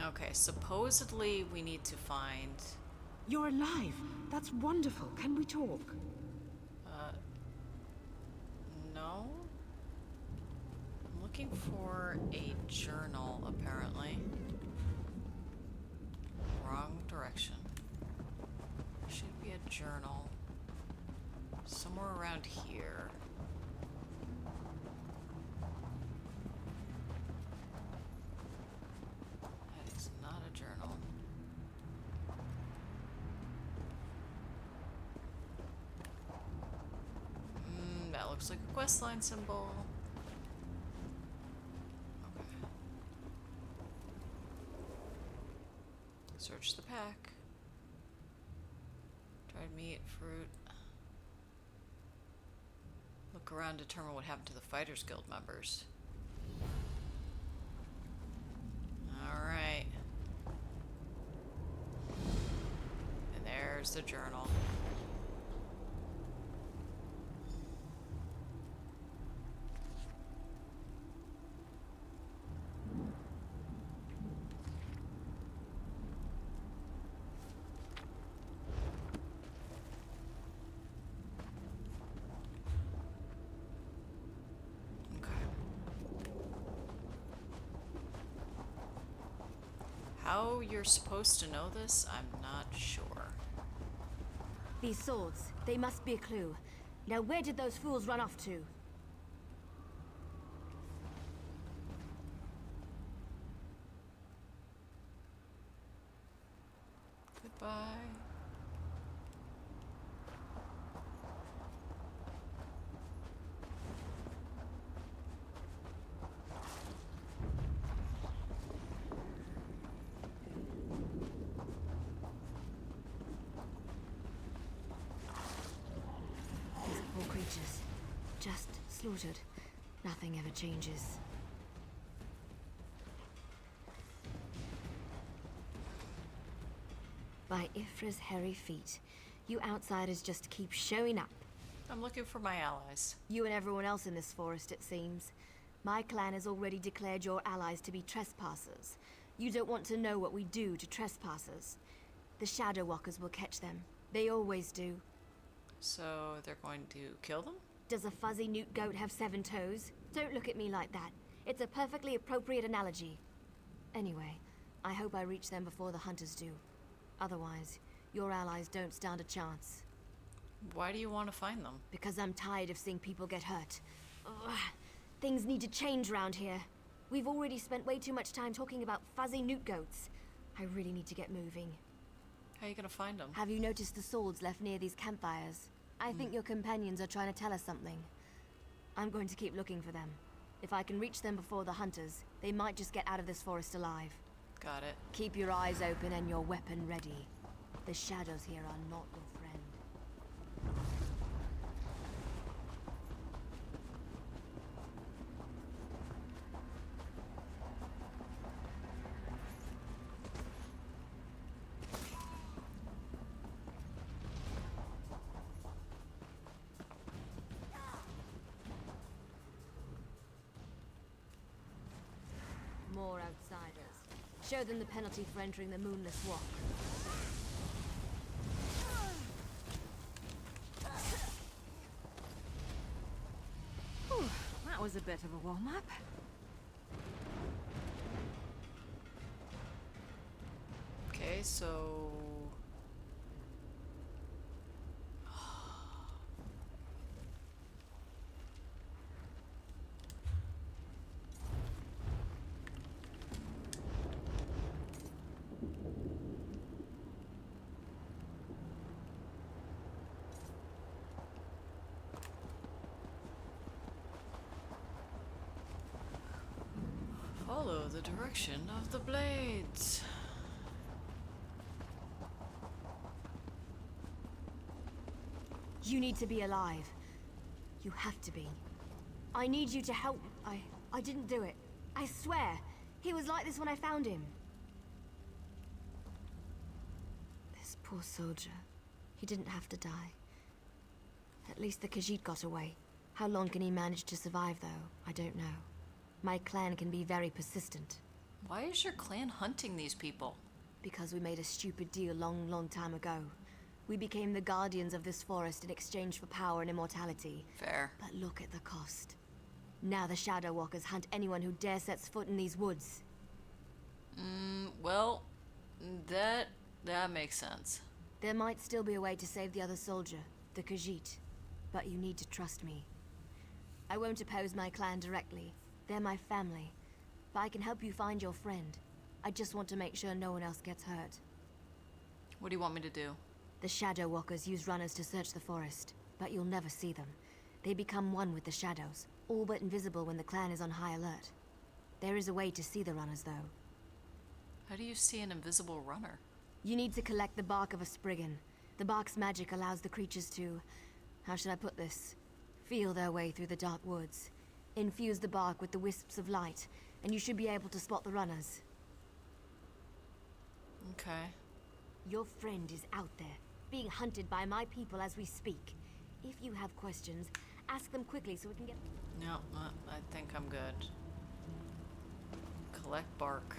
Okay, supposedly we need to find... You're alive. That's wonderful. Can we talk? No? I'm looking for a journal, apparently. Wrong direction. Should be a journal. Somewhere around here. That is not a journal. That looks like a questline symbol. Okay. Search the pack. Dried meat, fruit. Look around, determine what happened to the Fighters Guild members. Alright. And there's the journal. How you're supposed to know this, I'm not sure. These swords, they must be a clue. Now where did those fools run off to? Goodbye. These poor creatures. Just slaughtered. Nothing ever changes. By Ifra's hairy feet, you outsiders just keep showing up. I'm looking for my allies. You and everyone else in this forest, it seems. My clan has already declared your allies to be trespassers. You don't want to know what we do to trespassers. The Shadow Walkers will catch them. They always do. So they're going to kill them? Does a fuzzy newt goat have 7 toes? Don't look at me like that. It's a perfectly appropriate analogy. Anyway, I hope I reach them before the hunters do. Otherwise, your allies don't stand a chance. Why do you want to find them? Because I'm tired of seeing people get hurt. Ugh. Things need to change around here. We've already spent way too much time talking about fuzzy newt goats. I really need to get moving. How are you gonna find them? Have you noticed the swords left near these campfires? I think your companions are trying to tell us something. I'm going to keep looking for them. If I can reach them before the hunters, they might just get out of this forest alive. Got it. Keep your eyes open and your weapon ready. The shadows here are not your friend. More outsiders. Show them the penalty for entering the Moonless Walk. Whew, that was a bit of a warm-up. Okay, so... Follow the direction of the blades. You need to be alive. You have to be. I need you to help. I didn't do it. I swear. He was like this when I found him. This poor soldier. He didn't have to die. At least the Khajiit got away. How long can he manage to survive, though? I don't know. My clan can be very persistent. Why is your clan hunting these people? Because we made a stupid deal long time ago. We became the guardians of this forest in exchange for power and immortality. Fair. But look at the cost. Now the Shadow Walkers hunt anyone who dare sets foot in these woods. Well, that makes sense. There might still be a way to save the other soldier, the Khajiit. But you need to trust me. I won't oppose my clan directly. They're my family. But I can help you find your friend. I just want to make sure no one else gets hurt. What do you want me to do? The Shadow Walkers use runners to search the forest, but you'll never see them. They become one with the shadows, all but invisible when the clan is on high alert. There is a way to see the runners, though. How do you see an invisible runner? You need to collect the bark of a Spriggan. The bark's magic allows the creatures to... how should I put this? Feel their way through the dark woods. Infuse the bark with the wisps of light, and you should be able to spot the runners. Okay. Your friend is out there, being hunted by my people as we speak. If you have questions, ask them quickly so we can get... No, I think I'm good. Collect bark.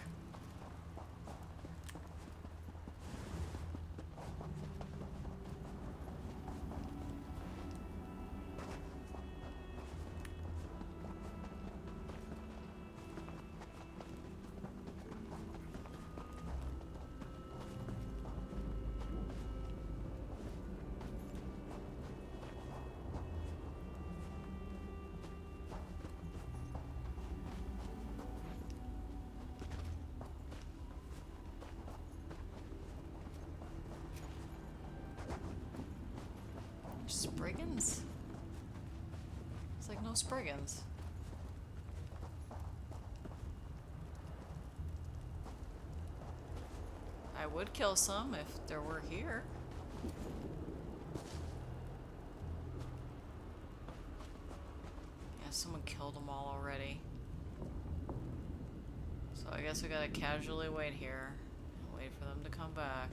Spriggans? It's like no Spriggans. I would kill some if there were here. Yeah, someone killed them all already. So I guess we gotta casually wait here and wait for them to come back.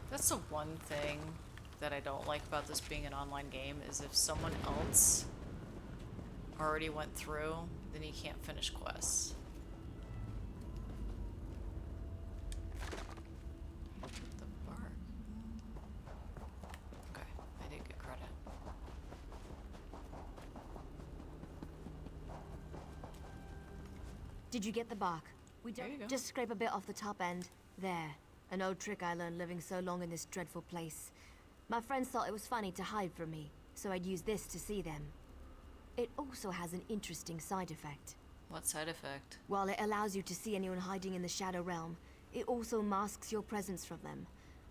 That's the one thing that I don't like about this being an online game, is if someone else already went through, then you can't finish quests. The bark. Okay, I did get credit. Did you get the bark? We There you go. just scrape a bit off the top end. There. An old trick I learned living so long in this dreadful place. My friends thought it was funny to hide from me, so I'd use this to see them. It also has an interesting side effect. What side effect? While it allows you to see anyone hiding in the Shadow Realm, it also masks your presence from them.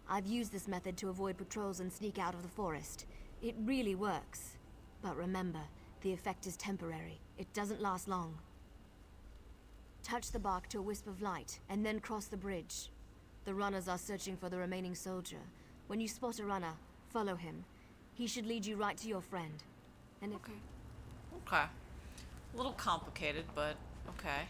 I've used this method to avoid patrols and sneak out of the forest. It really works. But remember, the effect is temporary. It doesn't last long. Touch the bark to a wisp of light, and then cross the bridge. The runners are searching for the remaining soldier. When you spot a runner, follow him. He should lead you right to your friend. And if... Okay. Okay. A little complicated, but okay.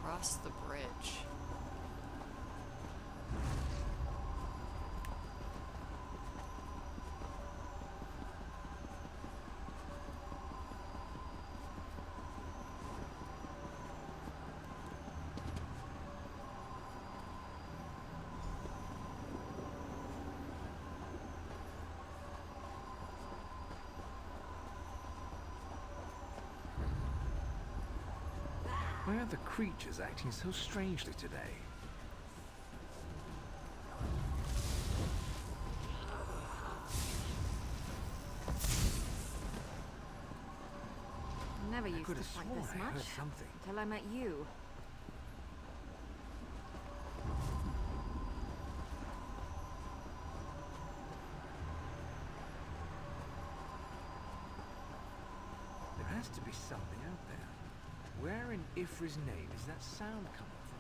Cross the bridge. Why are the creatures acting so strangely today? Never used could to have fight sworn this I heard much something. until I met you. to be something out there. Where in Ifri's name is that sound coming from?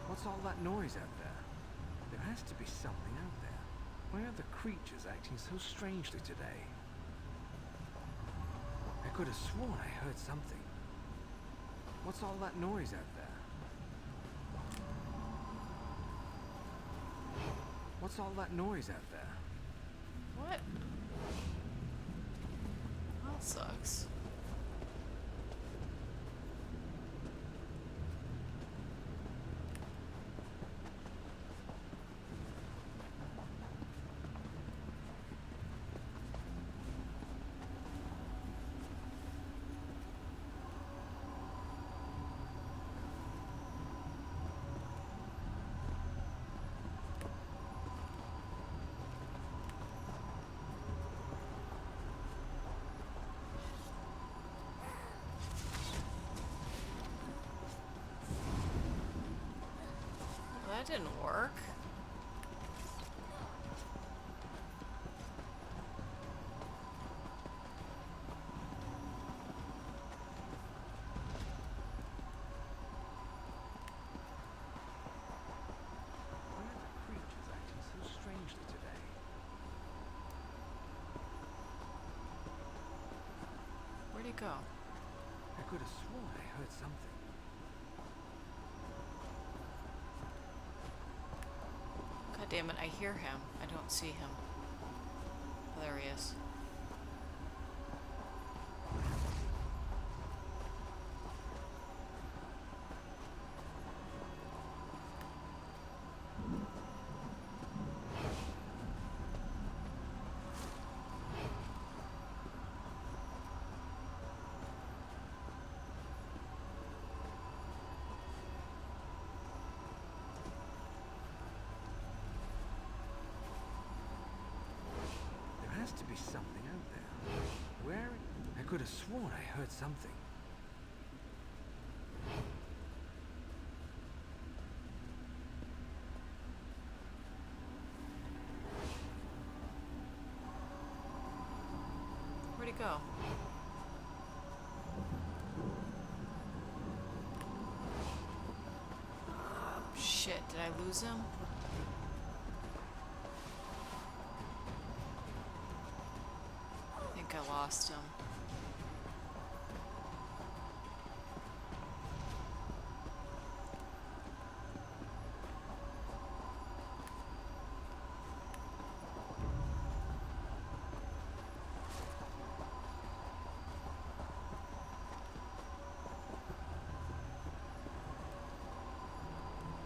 What's all that noise out there? There has to be something out there. Why are the creatures acting so strangely today? I could have sworn I heard something. What's all that noise out there? What's all that noise out there? What? Well, that sucks. That didn't work. Why are the creatures acting so strangely today? Where'd he go? I could have sworn I heard something. God damn it, I hear him. I don't see him. Oh, there he is. There has to be something out there. Where? I could have sworn I heard something. Where'd he go? Shit, did I lose him? I think I lost him.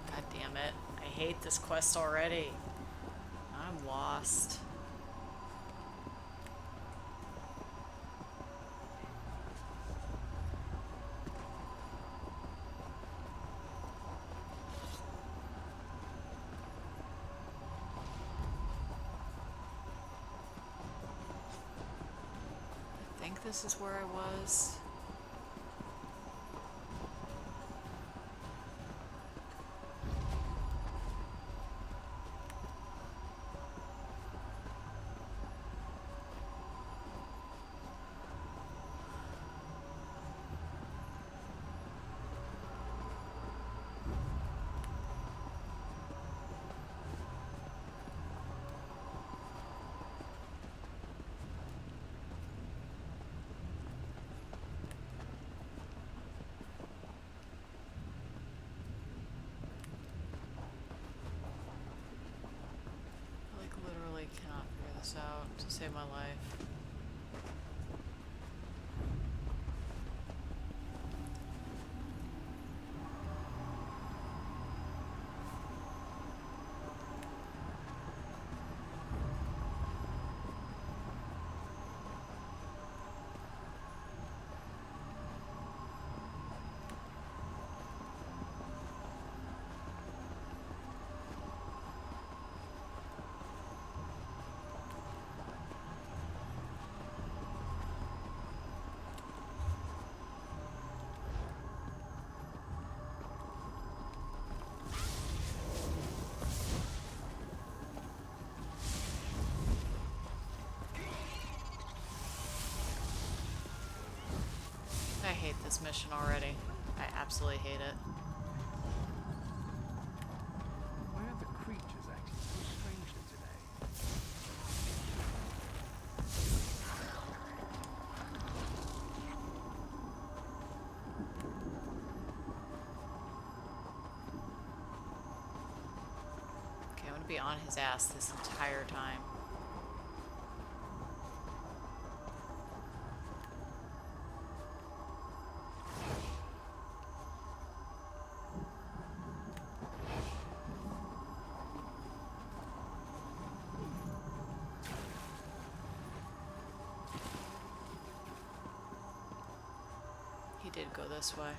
God damn it. I hate this quest already. I'm lost. I think this is where I was. I like literally cannot figure this out to save my life. hate this mission already. I absolutely hate it. Why are the creatures acting so strangely today? Okay, I'm gonna be on his ass this entire time. He did go this way.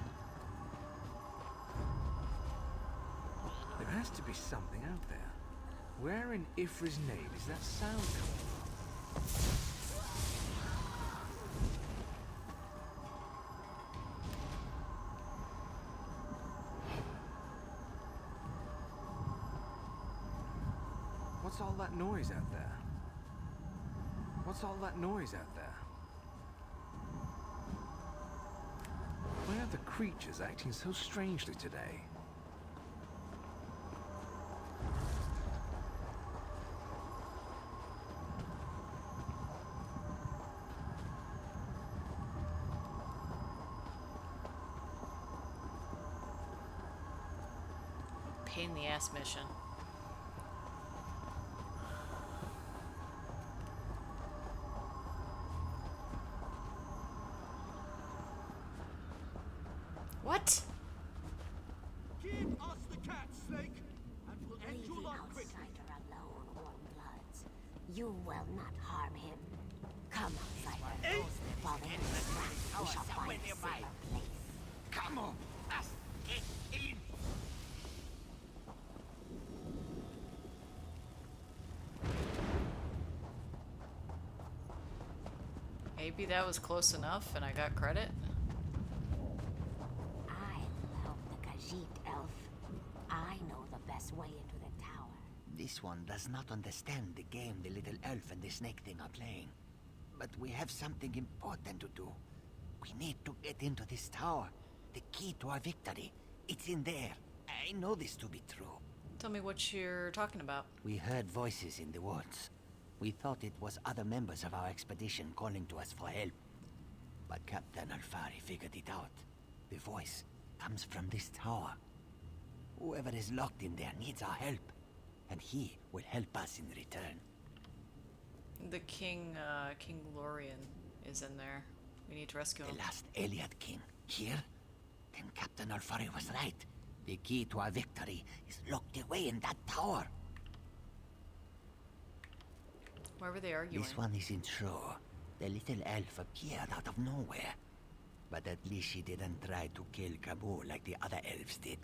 There has to be something out there. Where in Ifra's name is that sound coming from? What's all that noise out there? What's all that noise out there? Why are the creatures acting so strangely today? Pain in the ass mission. What? Give us the cat, Snake, and we'll end Leave your the life quickly. outsider alone, Warmbloods. You will not harm him. Come, outsider. Follow me. We shall find a safer place. Come on, us get in. Maybe that was close enough and I got credit? I'll help the Khajiit elf. I know the best way into the tower. This one does not understand the game the little elf and the snake thing are playing. But we have something important to do. We need to get into this tower. The key to our victory. It's in there. I know this to be true. Tell me what you're talking about. We heard voices in the woods. We thought it was other members of our expedition calling to us for help. But Captain Alfari figured it out. The voice comes from this tower. Whoever is locked in there needs our help. And he will help us in return. The King Lorian is in there. We need to rescue him. The last Eliad king. Here? Then Captain Alfari was right. The key to our victory is locked away in that tower. Why were they arguing? This one isn't sure. The little elf appeared out of nowhere. But at least she didn't try to kill Camus like the other elves did.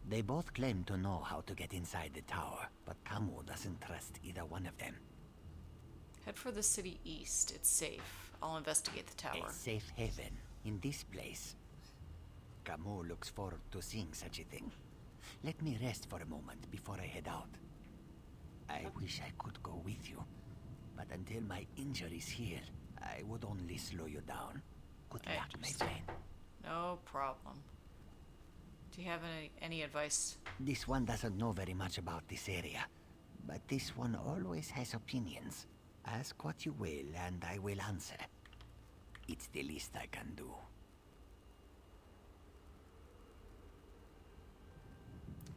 They both claim to know how to get inside the tower, but Camus doesn't trust either one of them. Head for the city east. It's safe. I'll investigate the tower. A safe haven in this place. Camus looks forward to seeing such a thing. Let me rest for a moment before I head out. I wish I could go with you, but until my injuries heal, I would only slow you down. Good I luck, my understand. friend. No problem. Do you have any advice? This one doesn't know very much about this area, but this one always has opinions. Ask what you will, and I will answer. It's the least I can do.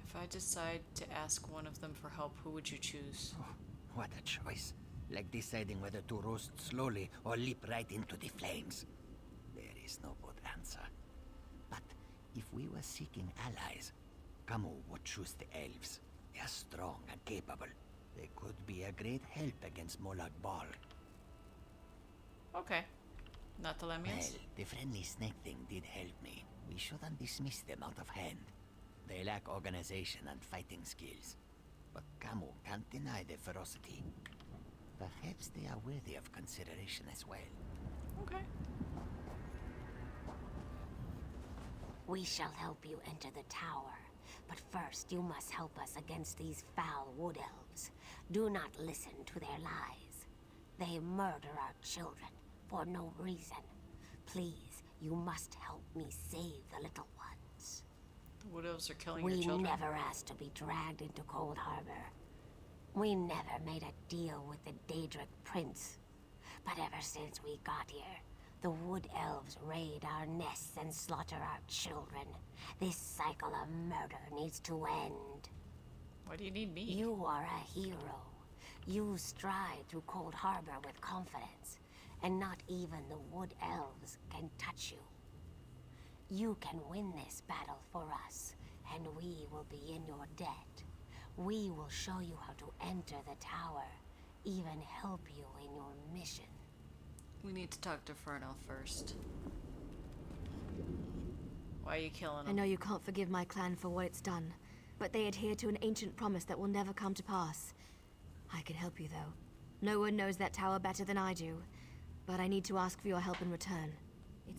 If I decide to ask one of them for help, who would you choose? Oh, what a choice. Like deciding whether to roast slowly or leap right into the flames. There is no good answer. But if we were seeking allies, Camus would choose the elves. They are strong and capable. They could be a great help against Molag Bal. Okay. Not the Well, Lemians? the friendly snake thing did help me. We shouldn't dismiss them out of hand. They lack organization and fighting skills. But Camus can't deny their ferocity. Perhaps they are worthy of consideration as well. Okay. We shall help you enter the tower. But first, you must help us against these foul wood elves. Do not listen to their lies. They murder our children for no reason. Please, You must help me save the little ones. The Wood Elves are killing We your children. never asked to be dragged into Cold Harbor. We never made a deal with the Daedric Prince. But ever since we got here, the Wood Elves raid our nests and slaughter our children. This cycle of murder needs to end. Why do you need me? You are a hero. You stride through Cold Harbor with confidence, and not even the Wood Elves can touch you. You can win this battle for us, and we will be in your debt. We will show you how to enter the tower, even help you in your mission. We need to talk to Ferno first. Why are you killing him? I know you can't forgive my clan for what it's done, but they adhere to an ancient promise that will never come to pass. I can help you, though. No one knows that tower better than I do, but I need to ask for your help in return.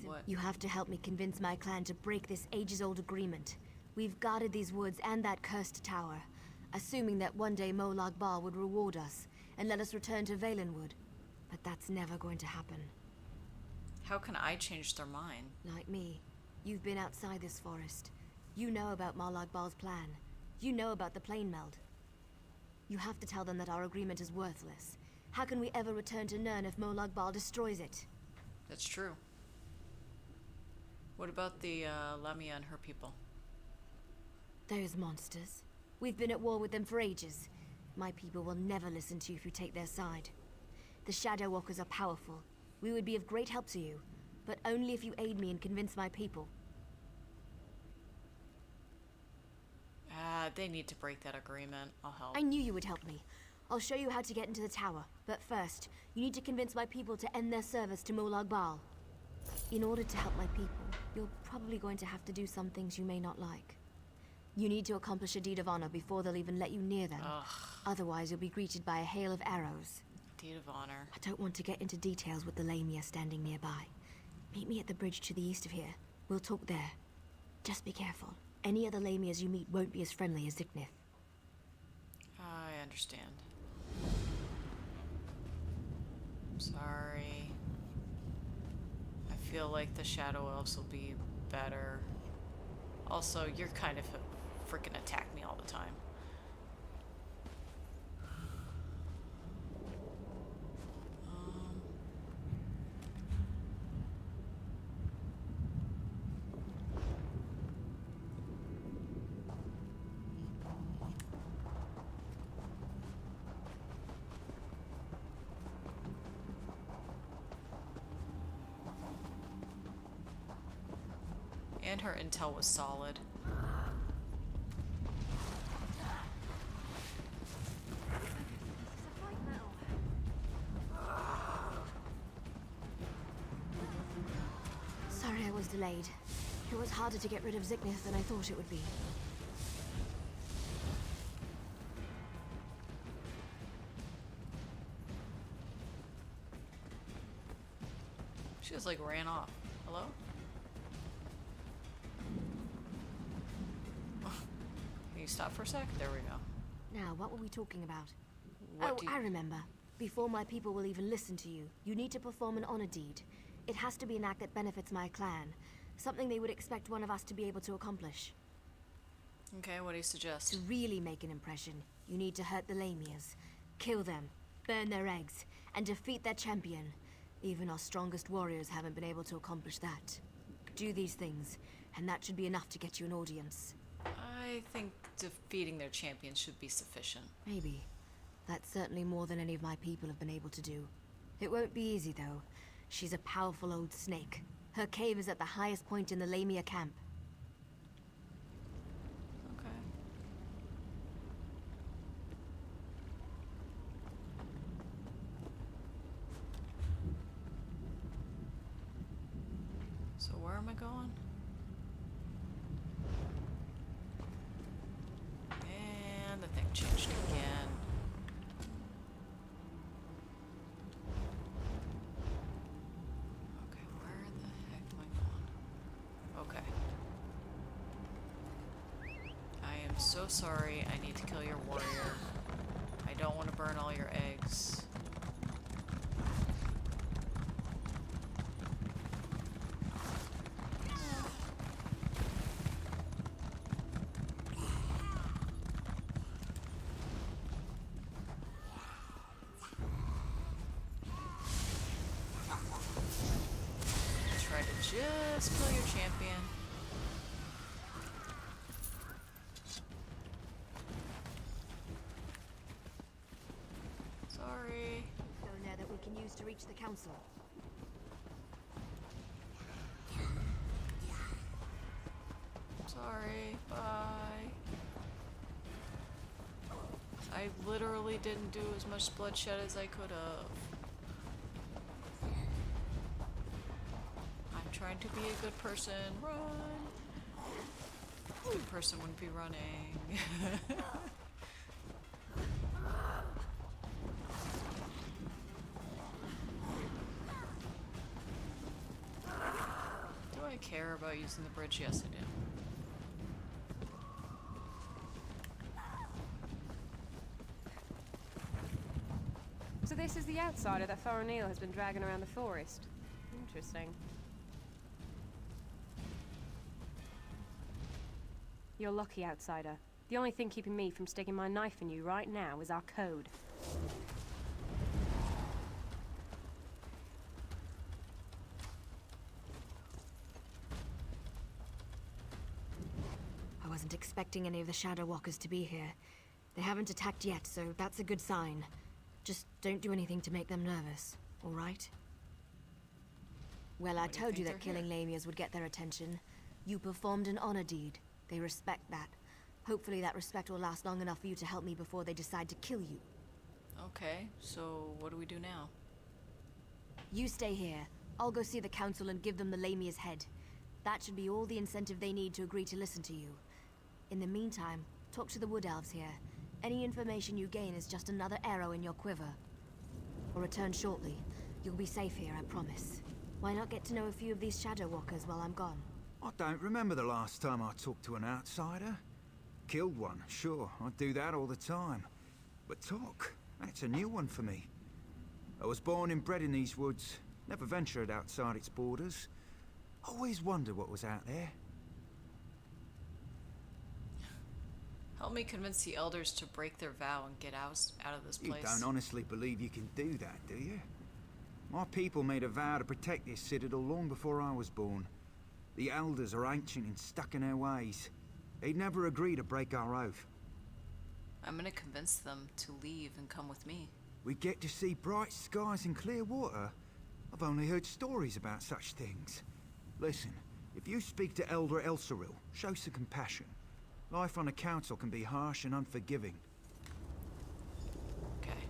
What? You have to help me convince my clan to break this ages-old agreement. We've guarded these woods and that cursed tower, assuming that one day Molag Bal would reward us and let us return to Valenwood. But that's never going to happen. How can I change their mind? Like me, you've been outside this forest. You know about Molag Bal's plan. You know about the plane meld. You have to tell them that our agreement is worthless. How can we ever return to Nirn if Molag Bal destroys it? That's true. What about the Lamia and her people? Those monsters. We've been at war with them for ages. My people will never listen to you if you take their side. The Shadow Walkers are powerful. We would be of great help to you, but only if you aid me and convince my people. They need to break that agreement. I'll help. I knew you would help me. I'll show you how to get into the tower, but first, you need to convince my people to end their service to Molag Bal. In order to help my people, you're probably going to have to do some things you may not like. You need to accomplish a deed of honor before they'll even let you near them. Ugh. Otherwise, you'll be greeted by a hail of arrows. Deed of honor. I don't want to get into details with the Lamia standing nearby. Meet me at the bridge to the east of here. We'll talk there. Just be careful. Any other Lamias you meet won't be as friendly as Ziknith. I understand. I'm sorry. I feel like the Shadow Elves will be better. Also, you're kind of freaking attack me all the time. And her intel was solid. Sorry I was delayed. It was harder to get rid of Ziknith than I thought it would be. She just like ran off. Hello? Can you stop for a sec? There we go. Now, what were we talking about? What do you... I remember. Before my people will even listen to you, you need to perform an honor deed. It has to be an act that benefits my clan. Something they would expect one of us to be able to accomplish. Okay, what do you suggest? To really make an impression, you need to hurt the Lamias. Kill them, burn their eggs, and defeat their champion. Even our strongest warriors haven't been able to accomplish that. Do these things, and that should be enough to get you an audience. I think defeating their champion should be sufficient. Maybe. That's certainly more than any of my people have been able to do. It won't be easy, though. She's a powerful old snake. Her cave is at the highest point in the Lamia camp. Okay. So where am I going? And the thing changed again. Okay, where the heck am I going? Okay. I am so sorry. I need to kill your warrior. I don't want to burn all your eggs. just kill your champion. Sorry. Stone there that we can use to reach the council. Sorry. Bye. I literally didn't do as much bloodshed as I could have. I'm trying to be a good person. Run! A good person wouldn't be running. Do I care about using the bridge? Yes, I do. So this is the outsider that O'Neill has been dragging around the forest. Interesting. You're lucky, outsider. The only thing keeping me from sticking my knife in you right now is our code. I wasn't expecting any of the Shadow Walkers to be here. They haven't attacked yet, so that's a good sign. Just don't do anything to make them nervous, all right? Well, I told you that killing Lamias would get their attention. You performed an honor deed. They respect that. Hopefully that respect will last long enough for you to help me before they decide to kill you. Okay, so what do we do now? You stay here. I'll go see the council and give them the Lamia's head. That should be all the incentive they need to agree to listen to you. In the meantime, talk to the Wood Elves here. Any information you gain is just another arrow in your quiver. I'll return shortly. You'll be safe here, I promise. Why not get to know a few of these Shadow Walkers while I'm gone? I don't remember the last time I talked to an outsider. Killed one, sure, I do that all the time. But talk, that's a new one for me. I was born and bred in these woods, never ventured outside its borders. Always wondered what was out there. Help me convince the elders to break their vow and get out of this place. You don't honestly believe you can do that, do you? My people made a vow to protect this citadel long before I was born. The elders are ancient and stuck in their ways. They'd never agree to break our oath. I'm gonna convince them to leave and come with me. We get to see bright skies and clear water. I've only heard stories about such things. Listen, if you speak to Elder Elsoril, show some compassion. Life on a council can be harsh and unforgiving. Okay.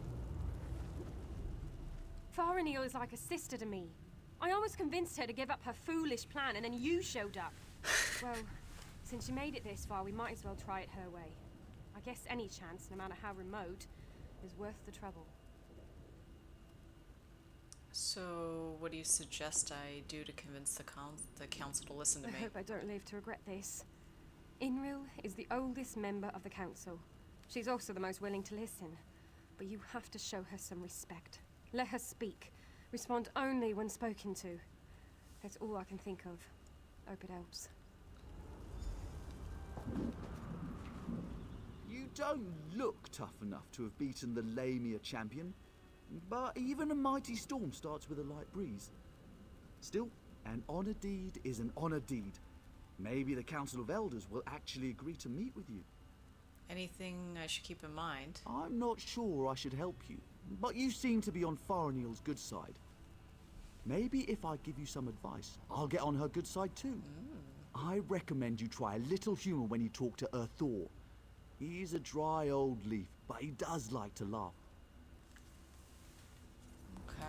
O'Neill is like a sister to me. I almost convinced her to give up her foolish plan, and then you showed up. Well, since she made it this far, we might as well try it her way. I guess any chance, no matter how remote, is worth the trouble. So, what do you suggest I do to convince the council to listen to me? I hope I don't live to regret this. Inril is the oldest member of the council. She's also the most willing to listen. But you have to show her some respect. Let her speak. Respond only when spoken to. That's all I can think of. Hope it helps. You don't look tough enough to have beaten the Lamia champion, but even a mighty storm starts with a light breeze. Still, an honor deed is an honor deed. Maybe the Council of Elders will actually agree to meet with you. Anything I should keep in mind? I'm not sure I should help you, but you seem to be on Faranil's good side. Maybe if I give you some advice, I'll get on her good side too. I recommend you try a little humor when you talk to Thor. He's a dry old leaf, but he does like to laugh. Okay.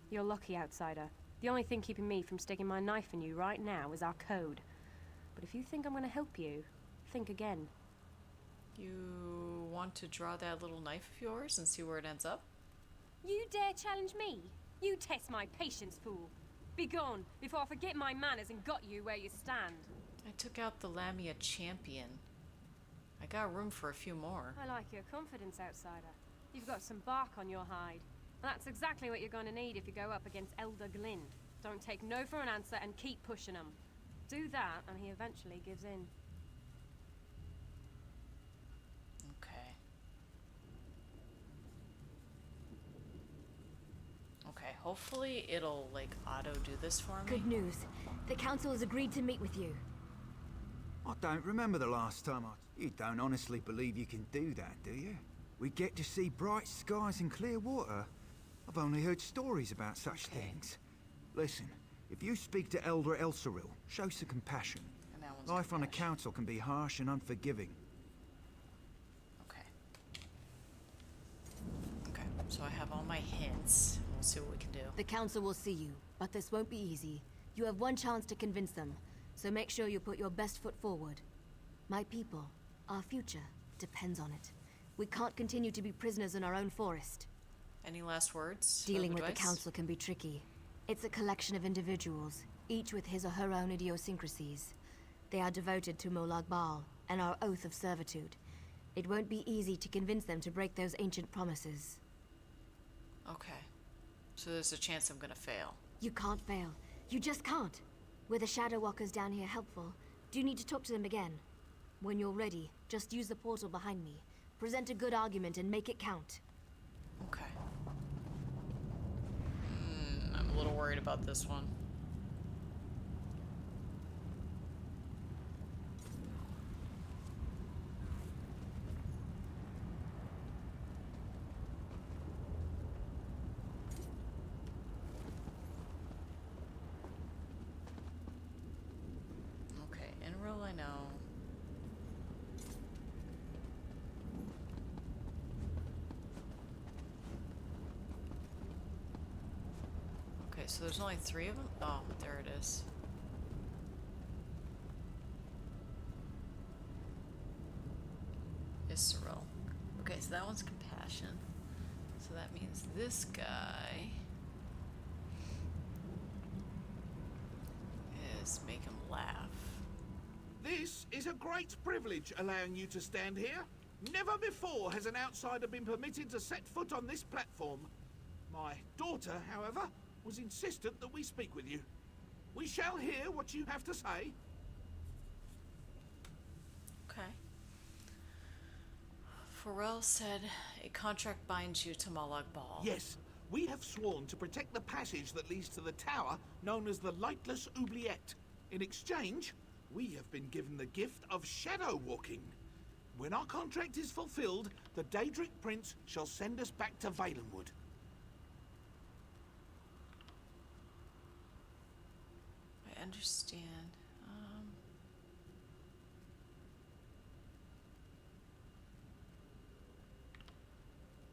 You're lucky, outsider. The only thing keeping me from sticking my knife in you right now is our code. But if you think I'm going to help you, think again. You want to draw that little knife of yours and see where it ends up? You dare challenge me? You test my patience, fool. Be gone, before I forget my manners and got you where you stand. I took out the Lamia champion. I got room for a few more. I like your confidence, outsider. You've got some bark on your hide. That's exactly what you're going to need if you go up against Elder Glynn. Don't take no for an answer and keep pushing him. Do that, and he eventually gives in. Okay. Okay, hopefully it'll, like, auto-do this for me. Good news. The council has agreed to meet with you. I don't remember the last time I... You don't honestly believe you can do that, do you? We get to see bright skies and clear water. I've only heard stories about such things. Listen, if you speak to Elder Elseril, show some compassion. And that one's Life on a compassion. council can be harsh and unforgiving. Okay. Okay, so I have all my hints. We'll see what we can do. The council will see you, but this won't be easy. You have one chance to convince them, so make sure you put your best foot forward. My people, our future, depends on it. We can't continue to be prisoners in our own forest. Any last words? Dealing with the advice? council can be tricky. It's a collection of individuals, each with his or her own idiosyncrasies. They are devoted to Molag Bal and our oath of servitude. It won't be easy to convince them to break those ancient promises. Okay. So there's a chance I'm gonna fail. You can't fail. You just can't. Were the Shadow Walkers down here helpful? Do you need to talk to them again? When you're ready, just use the portal behind me. Present a good argument and make it count. Okay. I'm a little worried about this one. Okay, Enroll I know. Okay, so there's only 3 of them? Oh, there it is. Isseril. Okay, so that one's compassion. So that means this guy is make him laugh. This is a great privilege allowing you to stand here. Never before has an outsider been permitted to set foot on this platform. My daughter, however, was insistent that we speak with you. We shall hear what you have to say. Okay. Pharrell said a contract binds you to Molag Bal. Yes, we have sworn to protect the passage that leads to the tower known as the Lightless Oubliette. In exchange, we have been given the gift of shadow walking. When our contract is fulfilled, the Daedric Prince shall send us back to Valenwood. I understand.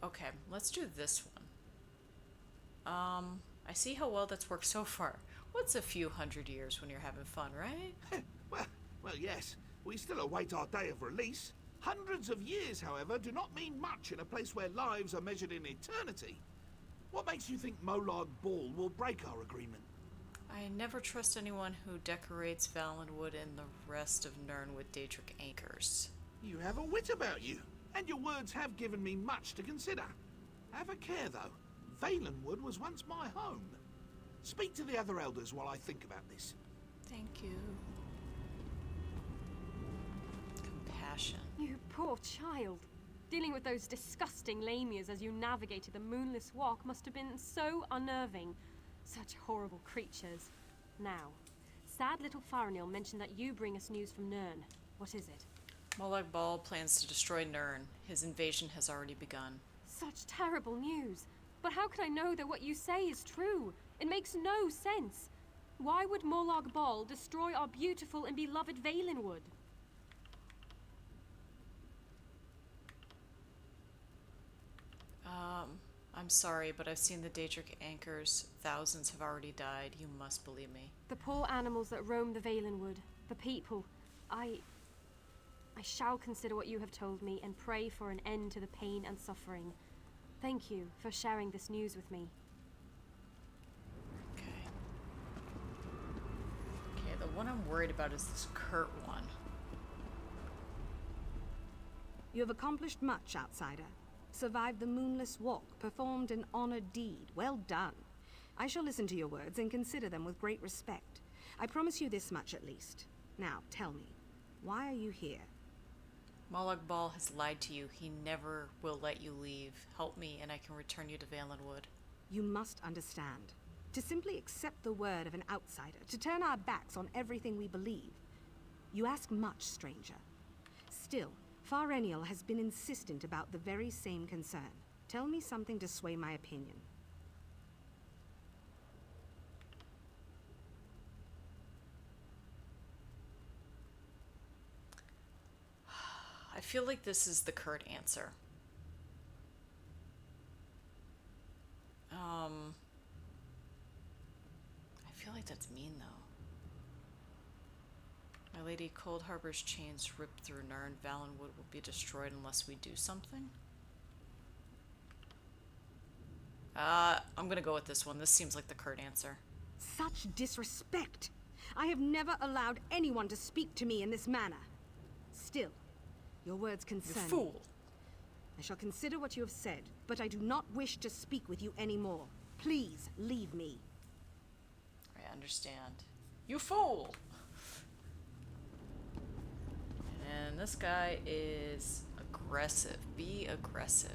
Okay, let's do this one. I see how well that's worked so far. What's a few hundred years when you're having fun, right? Well, yes. We still await our day of release. Hundreds of years, however, do not mean much in a place where lives are measured in eternity. What makes you think Molag Bal will break our agreement? I never trust anyone who decorates Valenwood and the rest of Nirn with Daedric anchors. You have a wit about you, and your words have given me much to consider. Have a care, though. Valenwood was once my home. Speak to the other elders while I think about this. Thank you. Compassion. You poor child. Dealing with those disgusting lamias as you navigated the moonless walk must have been so unnerving. Such horrible creatures. Now, sad little Farinil mentioned that you bring us news from Nirn. What is it? Molag Bal plans to destroy Nirn. His invasion has already begun. Such terrible news. But how can I know that what you say is true? It makes no sense. Why would Molag Bal destroy our beautiful and beloved Valenwood? I'm sorry, but I've seen the Daedric anchors. Thousands have already died. You must believe me. The poor animals that roam the Valenwood, the people. I shall consider what you have told me and pray for an end to the pain and suffering. Thank you for sharing this news with me. Okay. Okay, the one I'm worried about is this Kurt one. You have accomplished much, outsider. Survived the moonless walk, performed an honored deed. Well done. I shall listen to your words and consider them with great respect. I promise you this much at least. Now, tell me, why are you here? Molag Bal has lied to you. He never will let you leave. Help me and I can return you to Valenwood. You must understand. To simply accept the word of an outsider, to turn our backs on everything we believe. You ask much, stranger. Still, Farenial has been insistent about the very same concern. Tell me something to sway my opinion. I feel like this is the curt answer. I feel like that's mean, though. My lady, Coldharbor's chains ripped through Nern. Valenwood will be destroyed unless we do something. I'm gonna go with this one. This seems like the curt answer. Such disrespect! I have never allowed anyone to speak to me in this manner. Still, your words concern You fool! me. I shall consider what you have said, but I do not wish to speak with you anymore. Please, leave me. I understand. You fool! And this guy is aggressive. Be aggressive.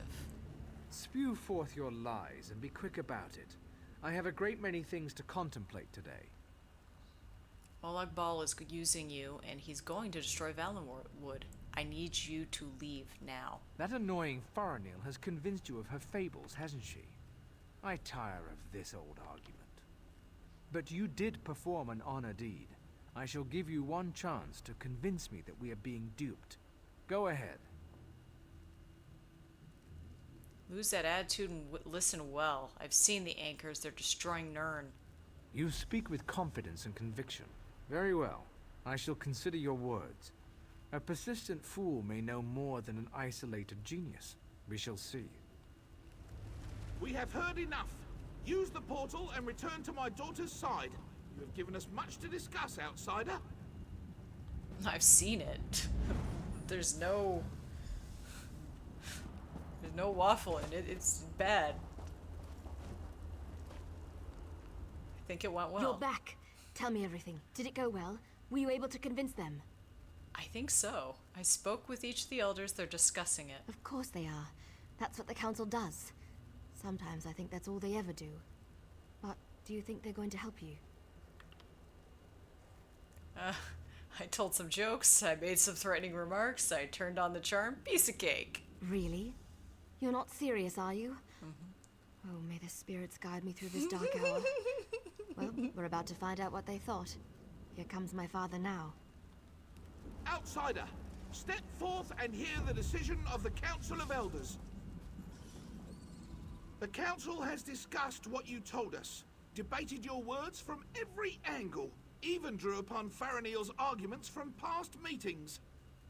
Spew forth your lies and be quick about it. I have a great many things to contemplate today. Molag Bal is using you, and he's going to destroy Valenwood. I need you to leave now. That annoying Farenial has convinced you of her fables, hasn't she? I tire of this old argument. But you did perform an honor deed. I shall give you one chance to convince me that we are being duped. Go ahead. Lose that attitude and listen well. I've seen the anchors. They're destroying Nern. You speak with confidence and conviction. Very well. I shall consider your words. A persistent fool may know more than an isolated genius. We shall see. We have heard enough. Use the portal and return to my daughter's side. You have given us much to discuss, outsider. I've seen it. There's no waffling. It's bad. I think it went well. You're back. Tell me everything. Did it go well? Were you able to convince them? I think so. I spoke with each of the elders. They're discussing it. Of course they are. That's what the council does. Sometimes I think that's all they ever do. But do you think they're going to help you? I told some jokes. I made some threatening remarks. I turned on the charm. Piece of cake. Really? You're not serious, are you? Oh, may the spirits guide me through this dark hour. Well, we're about to find out what they thought. Here comes my father now. Outsider, step forth and hear the decision of the Council of Elders. The Council has discussed what you told us, debated your words from every angle, even drew upon Farenial's arguments from past meetings.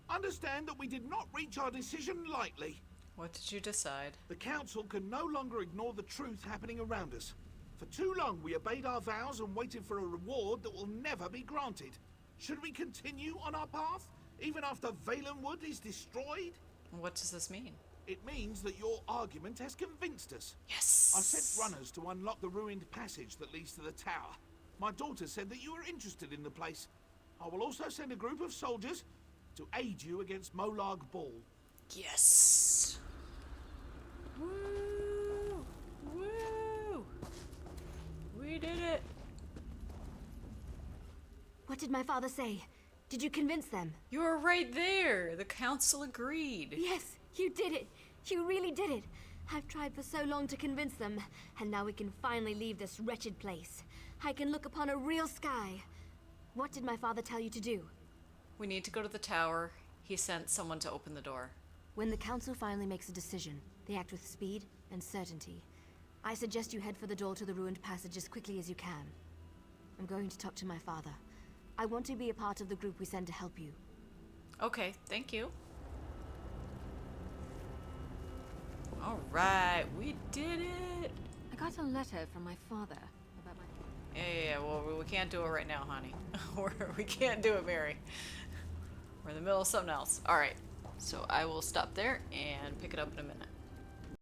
Understand that we did not reach our decision lightly. What did you decide? The Council can no longer ignore the truth happening around us. For too long we obeyed our vows and waited for a reward that will never be granted. Should we continue on our path, even after Valenwood is destroyed? What does this mean? It means that your argument has convinced us. Yes! I sent runners to unlock the ruined passage that leads to the tower. My daughter said that you were interested in the place. I will also send a group of soldiers to aid you against Molag Bal. Yes! Woo! Woo! We did it! What did my father say? Did you convince them? You were right there! The council agreed. Yes, you did it! You really did it! I've tried for so long to convince them, and now we can finally leave this wretched place. I can look upon a real sky. What did my father tell you to do? We need to go to the tower. He sent someone to open the door. When the council finally makes a decision, they act with speed and certainty. I suggest you head for the door to the ruined passage as quickly as you can. I'm going to talk to my father. I want to be a part of the group we send to help you. Okay, thank you. Alright, we did it! I got a letter from my father about my... Yeah, well, we can't do it right now, honey. We can't do it, Mary. We're in the middle of something else. Alright, so I will stop there and pick it up in a minute.